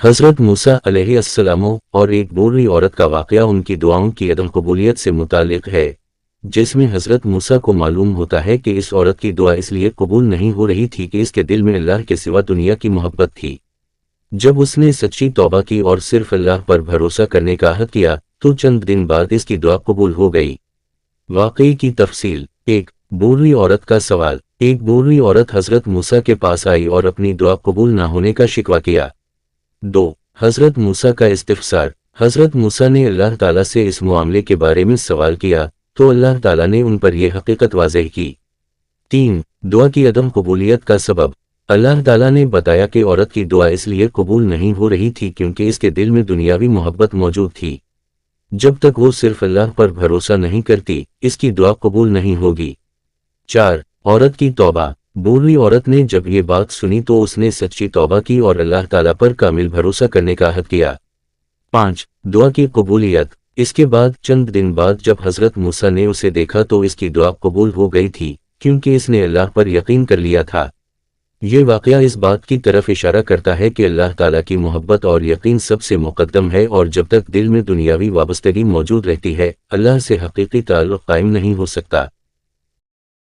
حضرت موسیٰ علیہ السلام اور ایک بوڑھی عورت کا واقعہ ان کی دعاؤں کی عدم قبولیت سے متعلق ہے، جس میں حضرت موسیٰ کو معلوم ہوتا ہے کہ اس عورت کی دعا اس لیے قبول نہیں ہو رہی تھی کہ اس کے دل میں اللہ کے سوا دنیا کی محبت تھی۔ جب اس نے سچی توبہ کی اور صرف اللہ پر بھروسہ کرنے کا عہد کیا تو چند دن بعد اس کی دعا قبول ہو گئی۔ واقعے کی تفصیل۔ ایک بوڑھی عورت کا سوال۔ ایک بوڑھی عورت حضرت موسیٰ کے پاس آئی اور اپنی دعا قبول نہ ہونے کا شکوہ کیا۔ 2. حضرت موسیٰ کا استفسار۔ حضرت موسیٰ نے اللہ تعالیٰ سے اس معاملے کے بارے میں سوال کیا تو اللہ تعالیٰ نے ان پر یہ حقیقت واضح کی۔ 3. دعا کی عدم قبولیت کا سبب۔ اللہ تعالیٰ نے بتایا کہ عورت کی دعا اس لیے قبول نہیں ہو رہی تھی کیونکہ اس کے دل میں دنیاوی محبت موجود تھی۔ جب تک وہ صرف اللہ پر بھروسہ نہیں کرتی، اس کی دعا قبول نہیں ہوگی۔ 4. عورت کی توبہ۔ بوڑھی عورت نے جب یہ بات سنی تو اس نے سچی توبہ کی اور اللہ تعالیٰ پر کامل بھروسہ کرنے کا عہد کیا۔ 5. دعا کی قبولیت۔ اس کے بعد چند دن بعد جب حضرت موسیٰ نے اسے دیکھا تو اس کی دعا قبول ہو گئی تھی کیونکہ اس نے اللہ پر یقین کر لیا تھا۔ یہ واقعہ اس بات کی طرف اشارہ کرتا ہے کہ اللہ تعالیٰ کی محبت اور یقین سب سے مقدم ہے، اور جب تک دل میں دنیاوی وابستگی موجود رہتی ہے، اللہ سے حقیقی تعلق قائم نہیں ہو سکتا۔